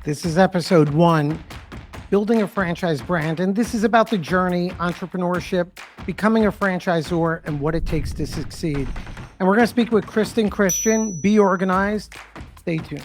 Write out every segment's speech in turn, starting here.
This is episode 1, building a franchise brand. And this is about the journey, entrepreneurship, becoming a franchisor, and what it takes to succeed. And we're going to speak with Kristen Christian. Be organized. Stay tuned.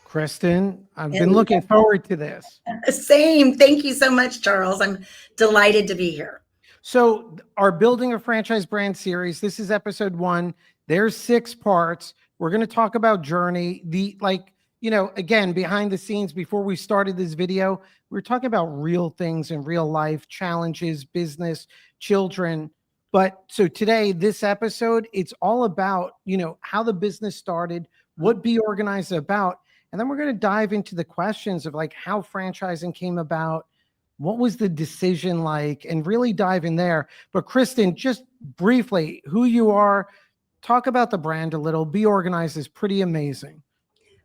Kristen, I've been looking forward to this. Same. Thank you so much, Charles. I'm delighted to be here. So our Building a Franchise Brand series, this is episode 1. There's 6 parts. We're going to talk about journey. Again, behind the scenes, before we started this video, we were talking about real things in real life, challenges, business, children. But so today, this episode, it's all about, how the business started, what Be Organized is about. And then we're going to dive into the questions of how franchising came about. What was the decision like, and really dive in there. But Kristen, just briefly, who you are, talk about the brand a little. Be Organized is pretty amazing.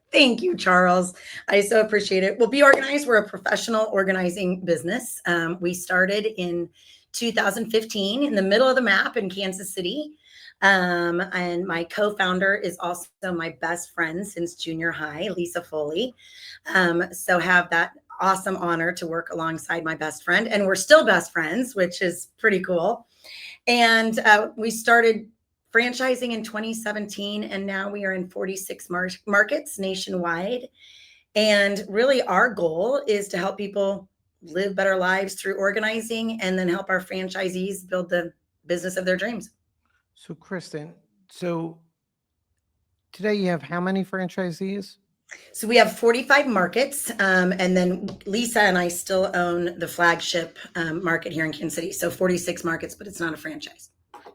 Thank you, Charles. I so appreciate it. Well, Be Organized, we're a professional organizing business. We started in 2015 in the middle of the map in Kansas City. And my co-founder is also my best friend since junior high, Lisa Foley. So have that awesome honor to work alongside my best friend, and we're still best friends, which is pretty cool. And we started franchising in 2017, and now we are in 46 markets nationwide. And really our goal is to help people live better lives through organizing, and then help our franchisees build the business of their dreams. So Kristen, today you have how many franchisees? So we have 45 markets, and then Lisa and I still own the flagship market here in Kansas City. So 46 markets, but it's not a franchise.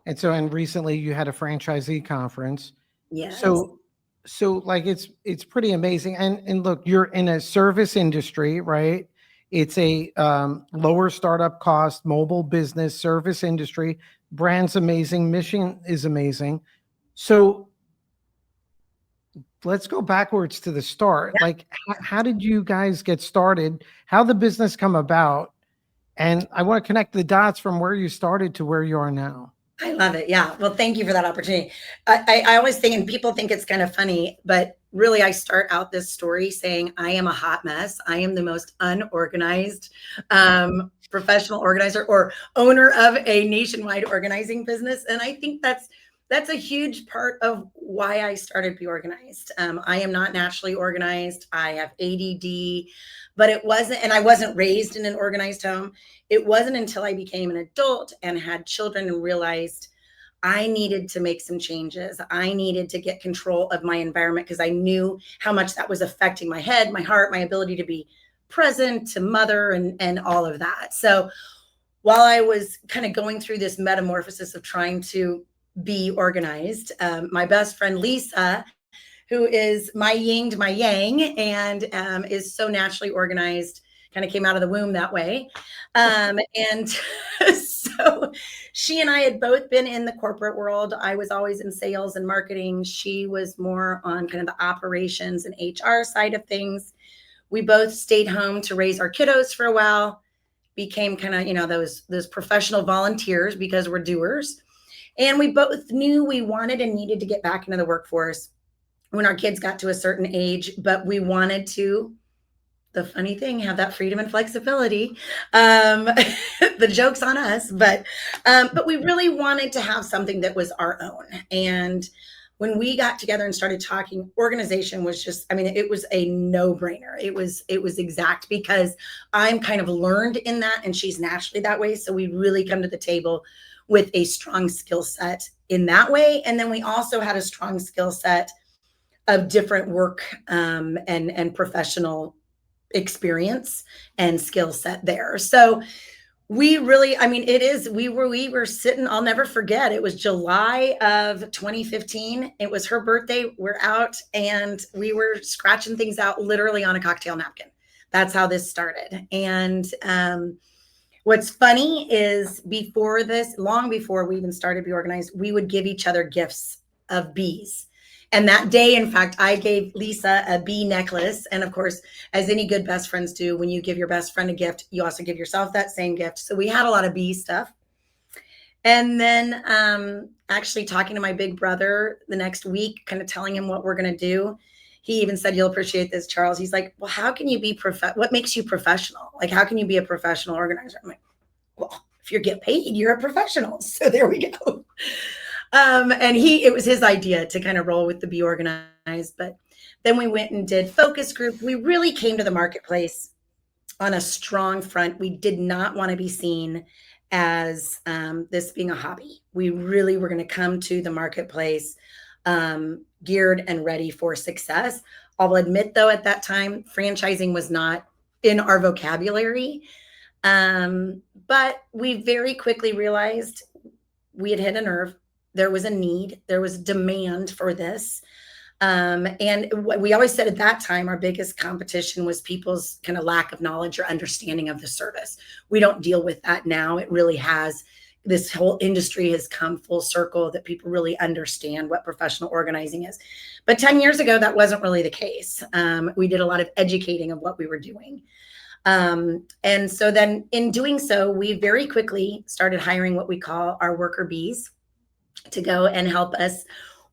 And recently you had a franchisee conference. Yes. So it's pretty amazing. And look, you're in a service industry, right? It's a lower startup cost, mobile business, service industry. Brand's amazing. Mission is amazing. So let's go backwards to the start. Yeah. How did you guys get started? How the business come about? And I want to connect the dots from where you started to where you are now. I love it. Yeah. Well, thank you for that opportunity. I always think, and people think it's kind of funny, but really I start out this story saying I am a hot mess. I am the most unorganized professional organizer or owner of a nationwide organizing business. And I think that's a huge part of why I started Be Organized. I am not naturally organized. I have ADD, but it wasn't, and I wasn't raised in an organized home. It wasn't until I became an adult and had children and realized I needed to make some changes. I needed to get control of my environment because I knew how much that was affecting my head, my heart, my ability to be present, to mother, and all of that. So while I was kind of going through this metamorphosis of trying to be organized, my best friend Lisa, who is my yin to my yang, and is so naturally organized, kind of came out of the womb that way. And so she and I had both been in the corporate world. I was always in sales and marketing. She was more on kind of the operations and HR side of things. We both stayed home to raise our kiddos for a while, became kind of, those professional volunteers because we're doers. And we both knew we wanted and needed to get back into the workforce when our kids got to a certain age, but we wanted to, the funny thing, have that freedom and flexibility. The joke's on us, but we really wanted to have something that was our own. And when we got together and started talking, organization was just, it was a no-brainer. It was exact because I'm kind of learned in that and she's naturally that way. So we really come to the table with a strong skill set in that way. And then we also had a strong skill set of different work and professional experience and skill set there. So we really, we were sitting, I'll never forget, it was July of 2015. It was her birthday. We're out and we were scratching things out literally on a cocktail napkin. That's how this started. And what's funny is before this, long before we even started Be Organized, we would give each other gifts of bees. And that day, in fact, I gave Lisa a bee necklace. And of course, as any good best friends do, when you give your best friend a gift, you also give yourself that same gift. So we had a lot of bee stuff. And then actually talking to my big brother the next week, kind of telling him what we're going to do. He even said, you'll appreciate this, Charles. He's like, well, how can you be what makes you professional? Like, how can you be a professional organizer? I'm like, well, if you get paid, you're a professional. So there we go. And it was his idea to kind of roll with the Be Organized. But then we went and did focus group. We really came to the marketplace on a strong front. We did not want to be seen as this being a hobby. We really were going to come to the marketplace geared and ready for success. I'll admit, though, at that time, franchising was not in our vocabulary. But we very quickly realized we had hit a nerve. There was a need. There was demand for this. And what we always said at that time, our biggest competition was people's kind of lack of knowledge or understanding of the service. We don't deal with that now. It really has. This whole industry has come full circle that people really understand what professional organizing is. But 10 years ago, that wasn't really the case. We did a lot of educating of what we were doing. And so then in doing so, we very quickly started hiring what we call our worker bees to go and help us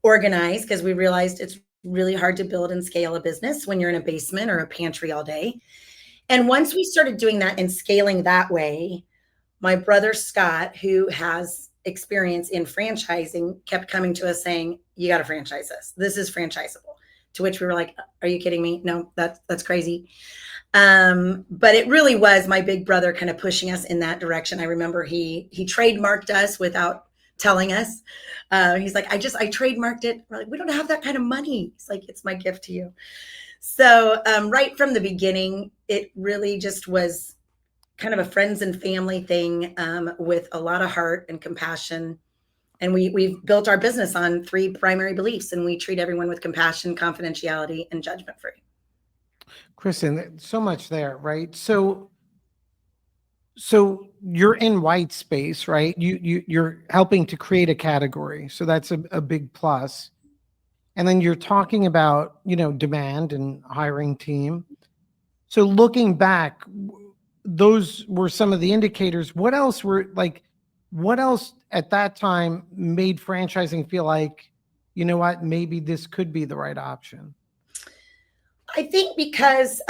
organize, because we realized it's really hard to build and scale a business when you're in a basement or a pantry all day. And once we started doing that and scaling that way, my brother Scott, who has experience in franchising, kept coming to us saying, you got to franchise this. This is franchisable. To which we were like, are you kidding me? No, that's crazy. But it really was my big brother kind of pushing us in that direction. I remember he trademarked us without telling us. He's like, I trademarked it. We're like, we don't have that kind of money. He's like, it's my gift to you. So right from the beginning, it really just was kind of a friends and family thing with a lot of heart and compassion. And we've built our business on 3 primary beliefs, and we treat everyone with compassion, confidentiality, and judgment free. Kristen, so much there, right? So you're in white space, right? You're helping to create a category. So that's a big plus. And then you're talking about, demand and hiring team. So looking back, those were some of the indicators. What else at that time made franchising feel like, you know what, maybe this could be the right option? I think because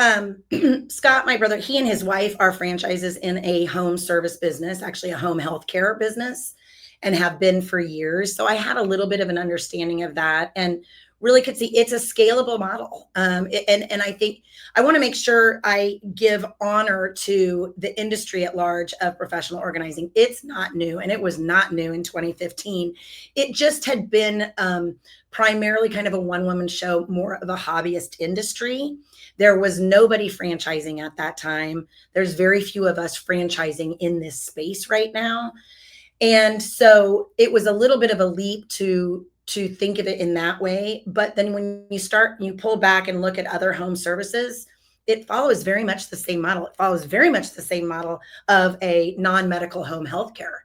Scott, my brother, he and his wife are franchises in a home service business, actually a home healthcare business, and have been for years. So I had a little bit of an understanding of that and really could see it's a scalable model. And I think I want to make sure I give honor to the industry at large of professional organizing. It's not new, and it was not new in 2015. It just had been primarily kind of a one-woman show, more of a hobbyist industry. There was nobody franchising at that time. There's very few of us franchising in this space right now. And so it was a little bit of a leap to think of it in that way. But then when you pull back and look at other home services, it follows very much the same model. It follows very much the same model of a non-medical home healthcare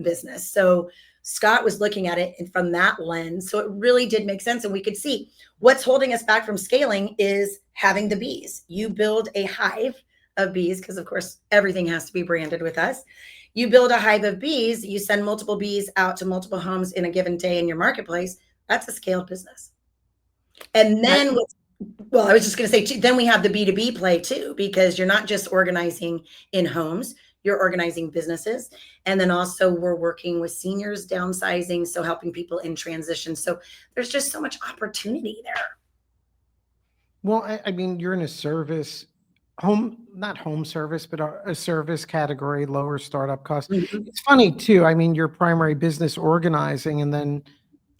business. So Scott was looking at it from that lens. So it really did make sense. And we could see what's holding us back from scaling is having the bees. You build a hive of bees, because of course, everything has to be branded with us. You build a hive of bees, you send multiple bees out to multiple homes in a given day in your marketplace. That's a scaled business. And then, I was just going to say, then we have the B2B play too, because you're not just organizing in homes, you're organizing businesses. And then also we're working with seniors downsizing, so helping people in transition. So there's just so much opportunity there. Well, I mean, you're in a service not home service, but a service category, lower startup cost. Mm-hmm. It's funny too. I mean, your primary business organizing, and then,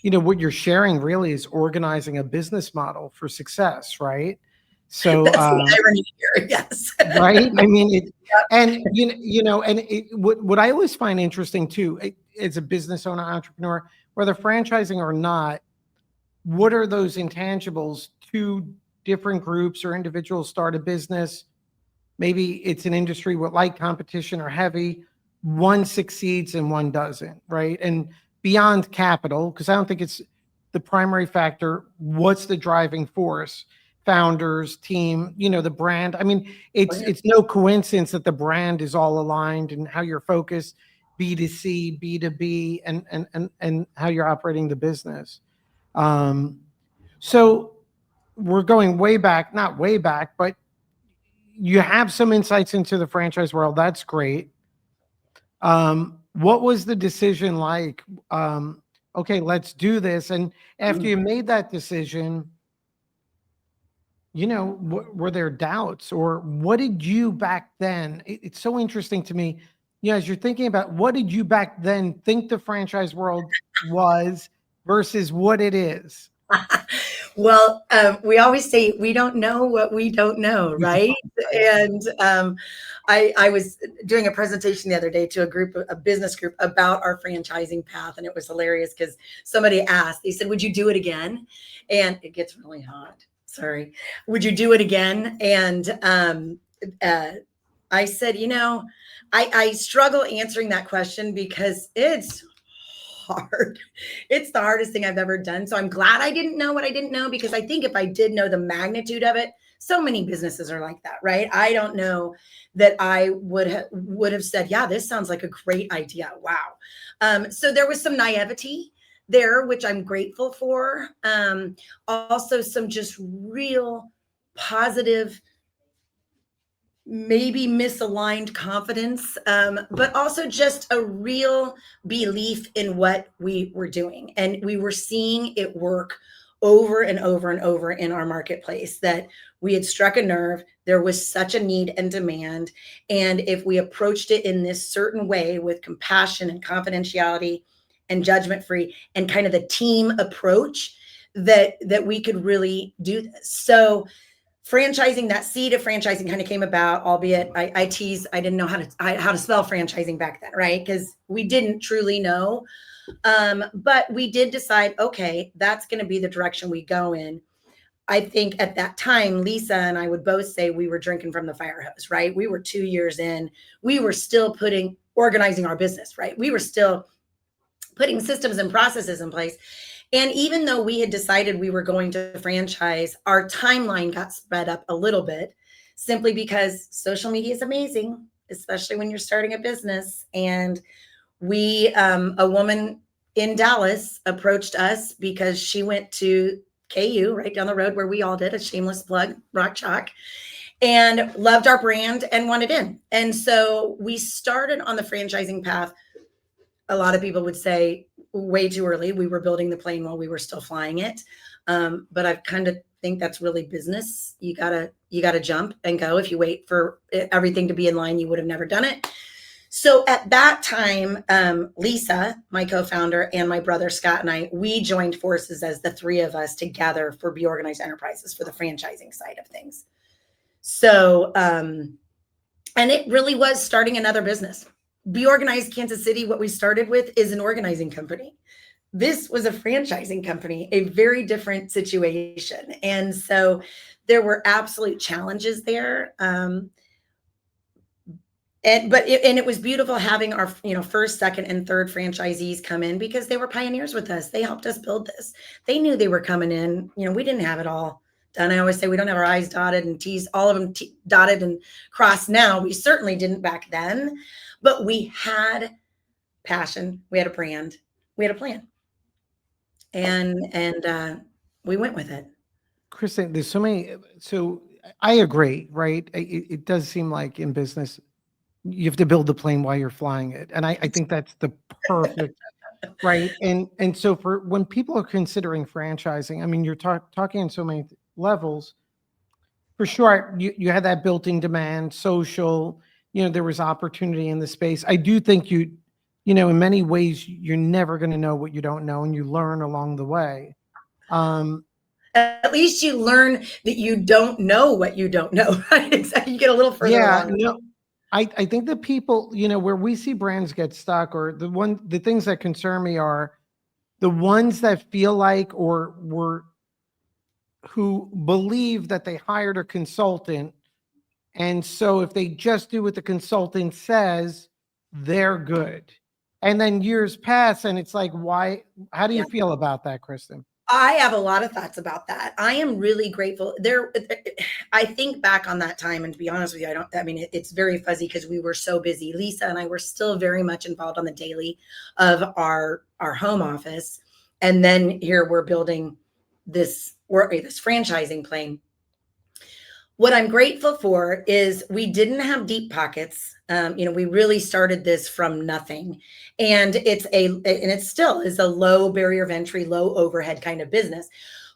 what you're sharing really is organizing a business model for success, right? So that's the irony here, yes. Right. I mean, and what I always find interesting too, as a business owner, entrepreneur, whether franchising or not, what are those intangibles to different groups or individuals start a business? Maybe it's an industry with light competition or heavy. One succeeds and one doesn't, right? And beyond capital, because I don't think it's the primary factor. What's the driving force? Founders, team, the brand. I mean, it's no coincidence that the brand is all aligned and how you're focused, B2C, B2B, and how you're operating the business. So we're going way back, not way back, but you have some insights into the franchise world. That's great. What was the decision like? Okay, let's do this. And after you made that decision, were there doubts, or what did you back then? It's so interesting to me, as you're thinking about what did you back then think the franchise world was versus what it is? Well, we always say we don't know what we don't know, right? And I was doing a presentation the other day to a business group about our franchising path, and it was hilarious because somebody asked, they said, "Would you do it again?" And it gets really hot. Sorry. Would you do it again? And I said, I struggle answering that question because it's hard. It's the hardest thing I've ever done. So I'm glad I didn't know what I didn't know, because I think if I did know the magnitude of it, so many businesses are like that, right? I don't know that I would have said, yeah, this sounds like a great idea. Wow. So there was some naivety there, which I'm grateful for. Also some just real positive, maybe misaligned confidence, but also just a real belief in what we were doing. And we were seeing it work over and over and over in our marketplace, that we had struck a nerve. There was such a need and demand. And if we approached it in this certain way with compassion and confidentiality and judgment free and kind of the team approach, that we could really do this. So franchising, that seed of franchising kind of came about, albeit I tease, I didn't know how to spell franchising back then, right? Because we didn't truly know. But we did decide, okay, that's going to be the direction we go in. I think at that time, Lisa and I would both say we were drinking from the fire hose, right? We were 2 years in. We were still organizing our business, right? We were still putting systems and processes in place. And even though we had decided we were going to franchise, our timeline got sped up a little bit, simply because social media is amazing, especially when you're starting a business. And a woman in Dallas approached us because she went to KU right down the road where we all did, a shameless plug, Rock Chalk, and loved our brand and wanted in. And so we started on the franchising path. A lot of people would say way too early. We were building the plane while we were still flying it. But I kind of think that's really business. You gotta jump and go. If you wait for everything to be in line, you would have never done it. So at that time, Lisa, my co-founder, and my brother Scott and I, we joined forces as the three of us together for Be Organized Enterprises, for the franchising side of things. So, and it really was starting another business. Be Organized Kansas City, what we started with, is an organizing company. This was a franchising company, a very different situation. And so there were absolute challenges there. It was beautiful having our, first, second, and third franchisees come in, because they were pioneers with us. They helped us build this. They knew they were coming in. We didn't have it all done. I always say we don't have our I's dotted and T's, all of them dotted and crossed now. We certainly didn't back then, but we had passion. We had a brand. We had a plan, and we went with it. Kristen, there's so many. So I agree, right? It does seem like in business, you have to build the plane while you're flying it. And I think that's the perfect, right? And so for when people are considering franchising, I mean, you're talking on so many levels. For sure, you had that built-in demand, social, there was opportunity in the space. I do think in many ways, you're never going to know what you don't know, and you learn along the way. At least you learn that you don't know what you don't know, right? Exactly. You get a little further along. I think the people, where we see brands get stuck, or the things that concern me are the ones that feel like who believe that they hired a consultant. And so if they just do what the consultant says, they're good. And then years pass and it's like, why? How do you feel about that, Kristen? I have a lot of thoughts about that. I am really grateful. I think back on that time, and to be honest with you, it's very fuzzy because we were so busy. Lisa and I were still very much involved on the daily of our home office. And then here we're building this franchising plane. What I'm grateful for is we didn't have deep pockets. We really started this from nothing, and it still is a low barrier of entry, low overhead kind of business.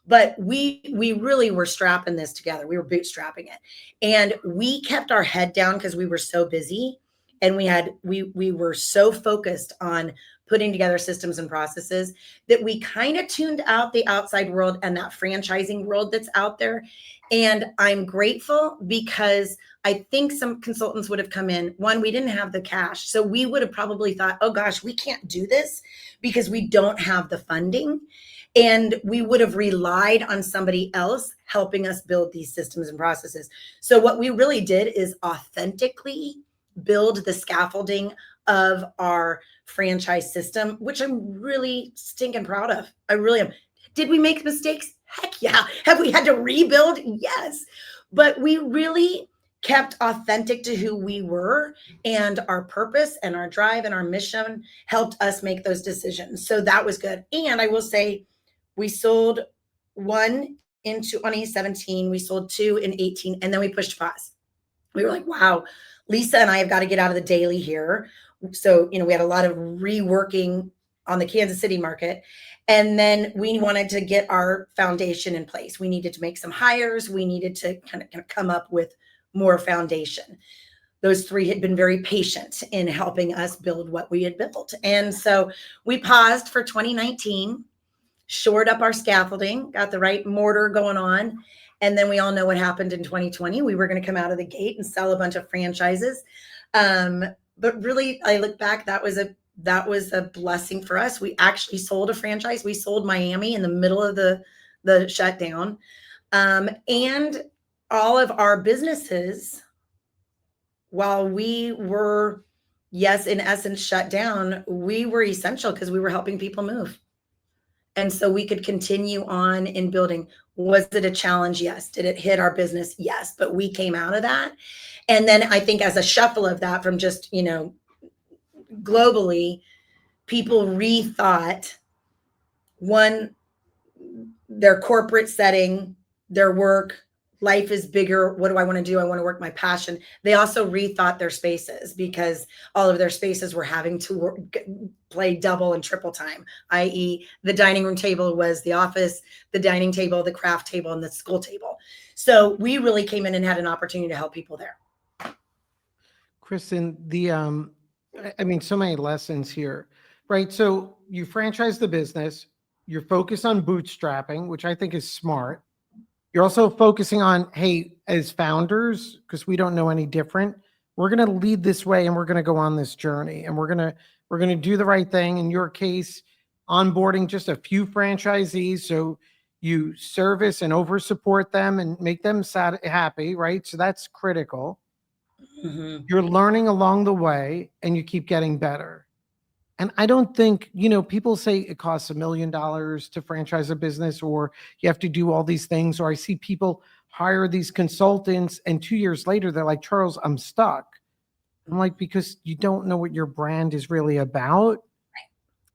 But we really were strapping this together. We were bootstrapping it, and we kept our head down because we were so busy, and we were so focused on putting together systems and processes that we kind of tuned out the outside world and that franchising world that's out there. And I'm grateful because I think some consultants would have come in. One, we didn't have the cash. So we would have probably thought, oh gosh, we can't do this because we don't have the funding. And we would have relied on somebody else helping us build these systems and processes. So what we really did is authentically build the scaffolding of our franchise system, which I'm really stinking proud of. I really am. Did we make mistakes? Heck yeah. Have we had to rebuild? Yes. But we really kept authentic to who we were, and our purpose and our drive and our mission helped us make those decisions. So that was good. And I will say we sold one in 2017, we sold two in 18, and then we pushed pause. We were like, wow, Lisa and I have got to get out of the daily here. So, we had a lot of reworking on the Kansas City market. And then we wanted to get our foundation in place. We needed to make some hires. We needed to kind of come up with more foundation. Those three had been very patient in helping us build what we had built. And so we paused for 2019, shored up our scaffolding, got the right mortar going on. And then we all know what happened in 2020. We were going to come out of the gate and sell a bunch of franchises. But really, I look back, that was a blessing for us. We actually sold a franchise. We sold Miami in the middle of the shutdown. And all of our businesses, while we were, yes, in essence, shut down, we were essential because we were helping people move. And so we could continue on in building. Was it a challenge? Yes. Did it hit our business? Yes. But we came out of that. And then I think as a shuffle of that from just, globally, people rethought, one, their corporate setting, their work, life is bigger. What do I want to do? I want to work my passion. They also rethought their spaces because all of their spaces were having to play double and triple time, i.e. the dining room table was the office, the dining table, the craft table, and the school table. So we really came in and had an opportunity to help people there. Kristen, so many lessons here, right? So you franchise the business, you're focused on bootstrapping, which I think is smart. You're also focusing on, hey, as founders, because we don't know any different, we're going to lead this way and we're going to go on this journey and we're going to do the right thing. In your case, onboarding just a few franchisees. So you service and over support them and make them happy, right? So that's critical. Mm-hmm. You're learning along the way and you keep getting better. And I don't think, people say it costs $1 million to franchise a business, or you have to do all these things. Or I see people hire these consultants and 2 years later, they're like, Charles, I'm stuck. I'm like, because you don't know what your brand is really about.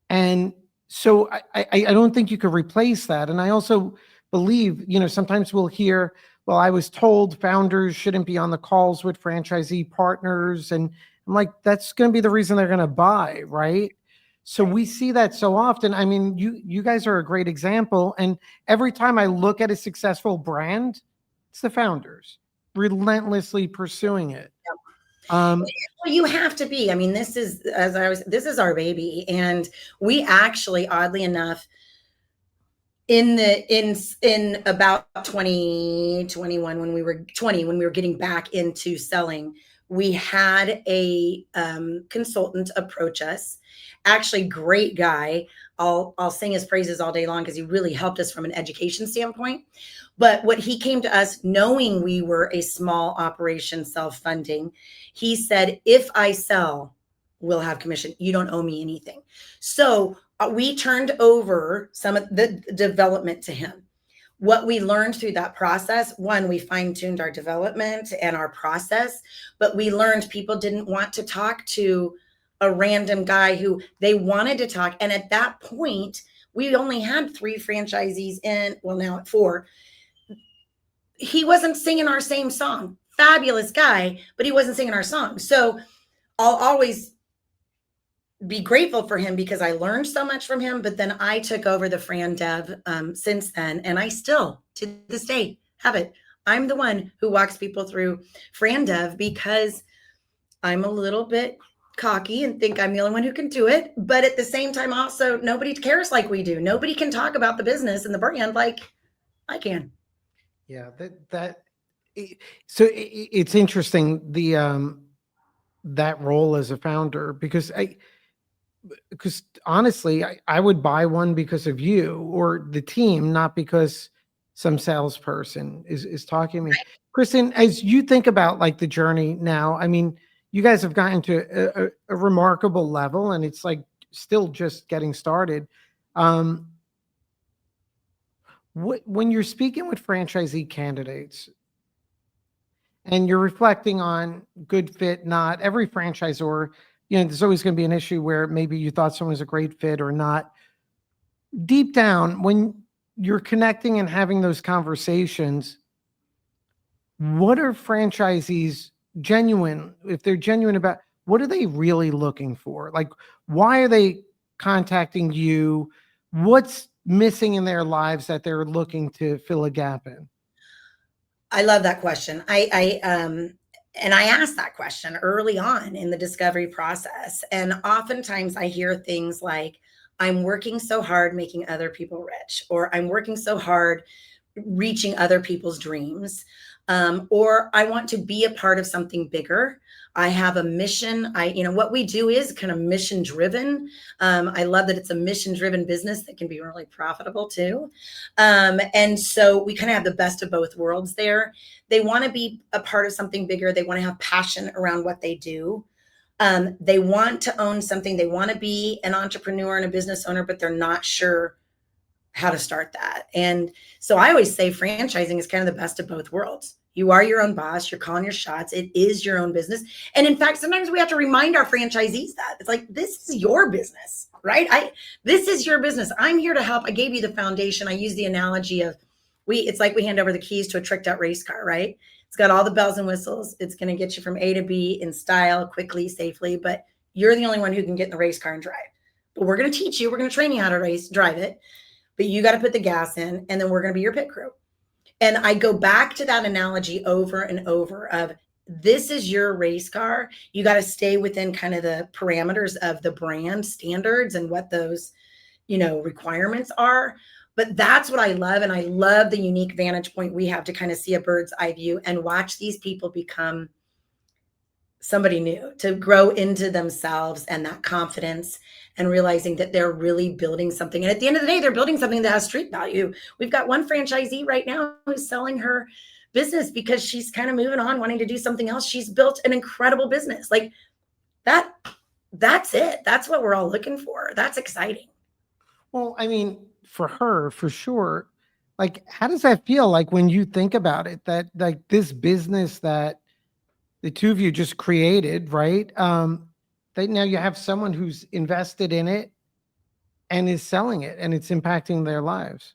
And so I don't think you could replace that. And I also believe, sometimes we'll hear, well, I was told founders shouldn't be on the calls with franchisee partners. And I'm like, that's going to be the reason they're going to buy, right? So we see that so often. I mean, you guys are a great example. And every time I look at a successful brand, it's the founders relentlessly pursuing it. Well, you have to be. I mean, this is our baby. And we actually, oddly enough, in about 2021, when we were getting back into selling, we had a consultant approach us. Actually, great guy. I'll sing his praises all day long because he really helped us from an education standpoint. But what he came to us, knowing we were a small operation, self-funding, he said, if I sell, will have commission. You don't owe me anything. So we turned over some of the development to him. What we learned through that process, one, we fine-tuned our development and our process, but we learned people didn't want to talk to a random guy who they wanted to talk. And at that point, we only had 3 franchisees in, well, now at 4. He wasn't singing our same song. Fabulous guy, but he wasn't singing our song. So I'll always be grateful for him because I learned so much from him. But then I took over the Fran Dev since then. And I still, to this day, have it. I'm the one who walks people through Fran Dev because I'm a little bit cocky and think I'm the only one who can do it. But at the same time, also, nobody cares like we do. Nobody can talk about the business and the brand like I can. Yeah, so it's interesting, that role as a founder, because honestly, I would buy one because of you or the team, not because some salesperson is talking to me. Kristen, as you think about like the journey now, I mean, you guys have gotten to a remarkable level, and it's like still just getting started. When you're speaking with franchisee candidates and you're reflecting on good fit, not every franchisor, there's always going to be an issue where maybe you thought someone was a great fit or not. Deep down, when you're connecting and having those conversations, what are franchisees genuine? If they're genuine about, what are they really looking for? Like, why are they contacting you? What's missing in their lives that they're looking to fill a gap in? I love that question. And I asked that question early on in the discovery process. And oftentimes I hear things like, I'm working so hard making other people rich, or I'm working so hard reaching other people's dreams, or I want to be a part of something bigger. I have a mission. What we do is kind of mission driven. I love that it's a mission driven business that can be really profitable too. And so we kind of have the best of both worlds there. They want to be a part of something bigger. They want to have passion around what they do. They want to own something. They want to be an entrepreneur and a business owner, but they're not sure how to start that. And so I always say franchising is kind of the best of both worlds. You are your own boss. You're calling your shots. It is your own business. And in fact, sometimes we have to remind our franchisees that it's like, this is your business, right? This is your business. I'm here to help. I gave you the foundation. I use the analogy of it's like we hand over the keys to a tricked out race car, right? It's got all the bells and whistles. It's going to get you from A to B in style, quickly, safely, but you're the only one who can get in the race car and drive. But we're going to teach you. We're going to train you how to drive it. But you got to put the gas in, and then we're going to be your pit crew. And I go back to that analogy over and over of, this is your race car. You got to stay within kind of the parameters of the brand standards and what those, requirements are. But that's what I love. And I love the unique vantage point we have to kind of see a bird's eye view and watch these people become somebody new, to grow into themselves and that confidence, and realizing that they're really building something. And at the end of the day, they're building something that has street value. We've got one franchisee right now who's selling her business because she's kind of moving on, wanting to do something else. She's built an incredible business. Like that's it. That's what we're all looking for. That's exciting. Well, I mean, for her, for sure. Like, how does that feel like when you think about it, that like this business that the two of you just created, right? That now you have someone who's invested in it and is selling it, and it's impacting their lives.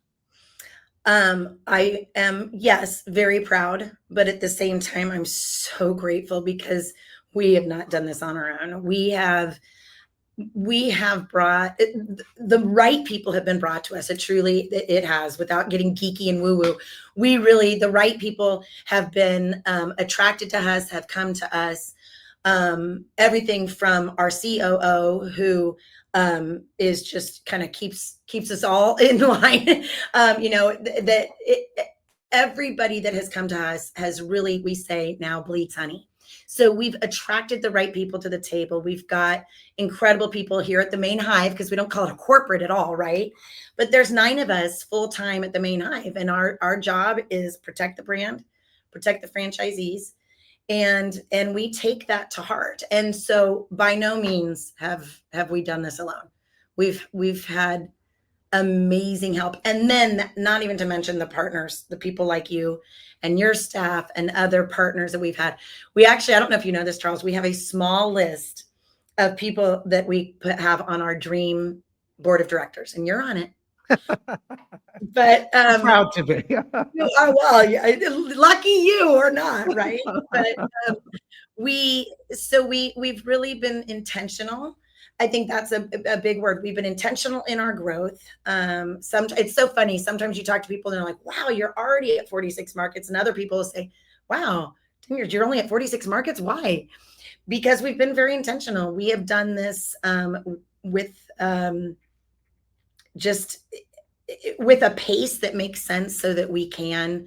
I am, yes, very proud, but at the same time, I'm so grateful because we have not done this on our own. We have brought the right people have been brought to us. It has, without getting geeky and woo woo. The right people have been attracted to us, have come to us. Everything from our COO, who is just kind of keeps us all in line. Everybody that has come to us has really, we say now, bleeds honey. So we've attracted the right people to the table. We've got incredible people here at the main hive, because we don't call it a corporate at all, right? But there's 9 of us full time at the main hive, and our job is protect the brand, protect the franchisees, and we take that to heart. And so by no means have we done this alone. We've had amazing help. And then not even to mention the partners, the people like you and your staff and other partners that we've had. We actually, I don't know if you know this, Charles, we have a small list of people that we have on our dream board of directors, and you're on it. But Proud to be. you are, well, lucky you or not, right? But we've really been intentional. I think that's a big word. We've been intentional in our growth. It's so funny. Sometimes you talk to people and they're like, wow, you're already at 46 markets. And other people say, wow, you're only at 46 markets. Why? Because we've been very intentional. We have done this with just with a pace that makes sense so that we can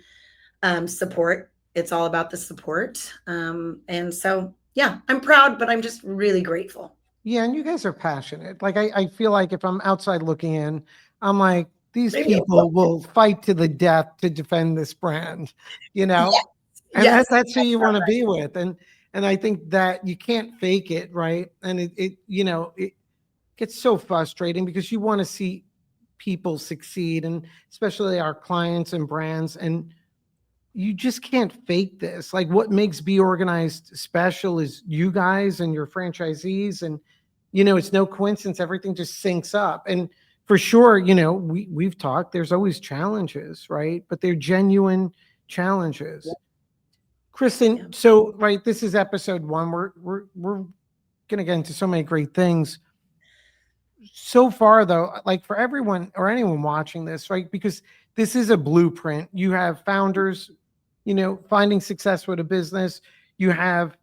support. It's all about the support. And so, yeah, I'm proud, but I'm just really grateful. Yeah, and you guys are passionate. Like I feel like if I'm outside looking in, I'm like, these people will fight to the death to defend this brand, you know? Yes. And Yes. that's who you want to be with. And I think that you can't fake it, right? And it gets so frustrating because you want to see people succeed, and especially our clients and brands, and you just can't fake this. Like what makes Be Organized special is you guys and your franchisees, and it's no coincidence, everything just syncs up. And for sure, we've talked, there's always challenges, right? But they're genuine challenges. Yeah. Kristen, yeah. So right, this is episode 1. We're gonna get into so many great things. So far though, like for everyone or anyone watching this, right? Because this is a blueprint. You have founders, finding success with a business. You have,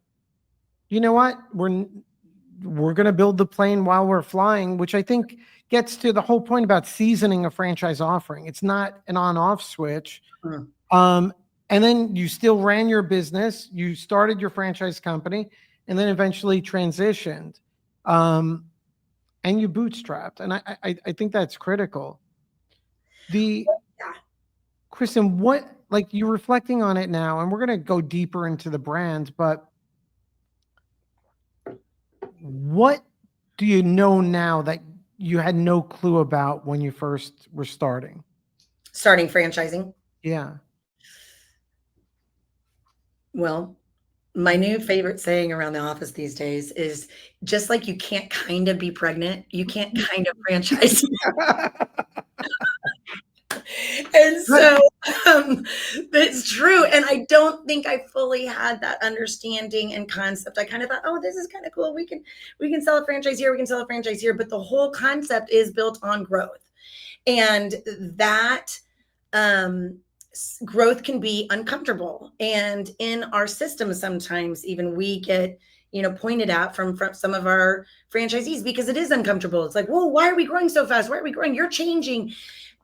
what? We're going to build the plane while we're flying, which I think gets to the whole point about seasoning a franchise offering. It's not an on-off switch. And then you still ran your business. You started your franchise company and then eventually transitioned. And you bootstrapped. And I think that's critical. Kristen, like you're reflecting on it now, and we're going to go deeper into the brand, but what do you know now that you had no clue about when you first were starting franchising? Yeah. Well, my new favorite saying around the office these days is, just like you can't kind of be pregnant, you can't kind of franchise. And so it's true. And I don't think I fully had that understanding and concept. I kind of thought, oh, this is kind of cool. We can sell a franchise here. We can sell a franchise here. But the whole concept is built on growth. And that growth can be uncomfortable. And in our system, sometimes even we get, pointed out from some of our franchisees because it is uncomfortable. It's like, whoa, why are we growing so fast? Why are we growing? You're changing.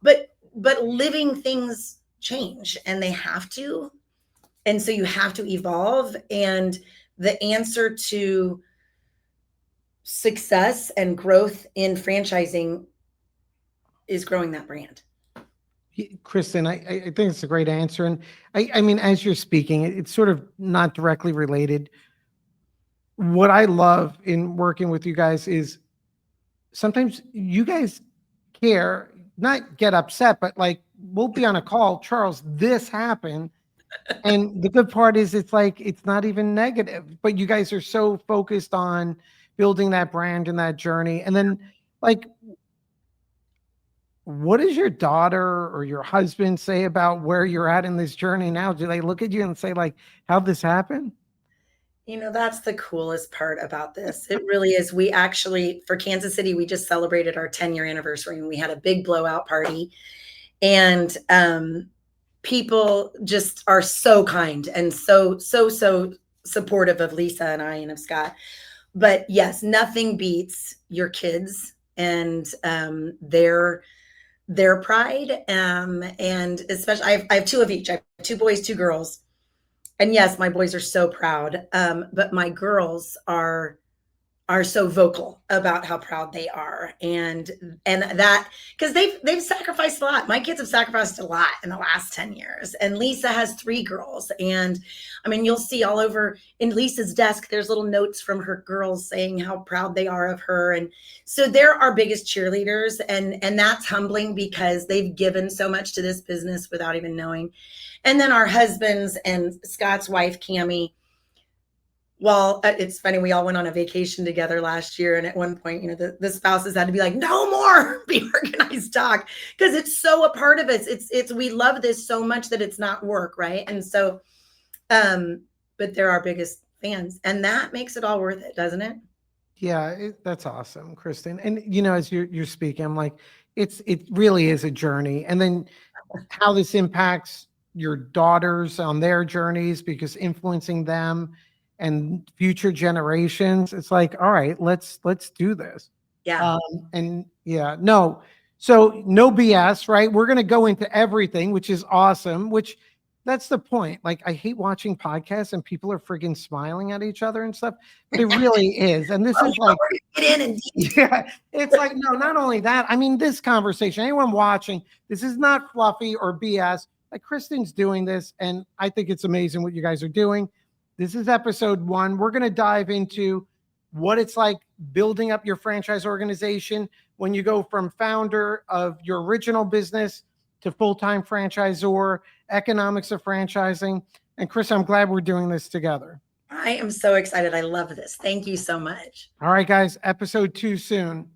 But living things change, and they have to. And so you have to evolve. And the answer to success and growth in franchising is growing that brand. Kristen, I think it's a great answer. And I mean, as you're speaking, it's sort of not directly related. What I love in working with you guys is sometimes you guys care, not get upset, but like we'll be on a call, Charles, this happened. And the good part is it's like, it's not even negative, but you guys are so focused on building that brand and that journey. And then like, what does your daughter or your husband say about where you're at in this journey now? Do they look at you and say like, how'd this happen? That's the coolest part about this. It really is. We actually, for Kansas City, we just celebrated our 10-year anniversary, and we had a big blowout party. And people just are so kind and so supportive of Lisa and I and of Scott. But yes, nothing beats your kids and their pride. And especially, I have 2 of each. I have 2 boys, 2 girls. And yes, my boys are so proud. But my girls are are so vocal about how proud they are, and that because they've sacrificed a lot. My kids have sacrificed a lot in the last 10 years, and Lisa has 3 girls, and I mean, you'll see all over in Lisa's desk there's little notes from her girls saying how proud they are of her, and so they're our biggest cheerleaders, and that's humbling because they've given so much to this business without even knowing. And then our husbands and Scott's wife Cammie. Well, it's funny. We all went on a vacation together last year. And at one point, the spouses had to be like, no more be organized talk, because it's so a part of us. We love this so much that it's not work. Right. And so, but they're our biggest fans, and that makes it all worth it, doesn't it? Yeah, that's awesome, Kristen. And as you're speaking, I'm like, it really is a journey. And then how this impacts your daughters on their journeys, because influencing them and future generations, it's like, all right, let's do this. Yeah. And yeah, no. So no BS, right? We're going to go into everything, which is awesome, which that's the point. Like, I hate watching podcasts and people are friggin' smiling at each other and stuff, but it really is. And this is like, get in and yeah, it's like, no, not only that. I mean, this conversation, anyone watching, this is not fluffy or BS. Like, Kristen's doing this, and I think it's amazing what you guys are doing. This is episode 1. We're going to dive into what it's like building up your franchise organization when you go from founder of your original business to full-time franchisor, economics of franchising. And Chris, I'm glad we're doing this together. I am so excited. I love this. Thank you so much. All right, guys, episode 2 soon.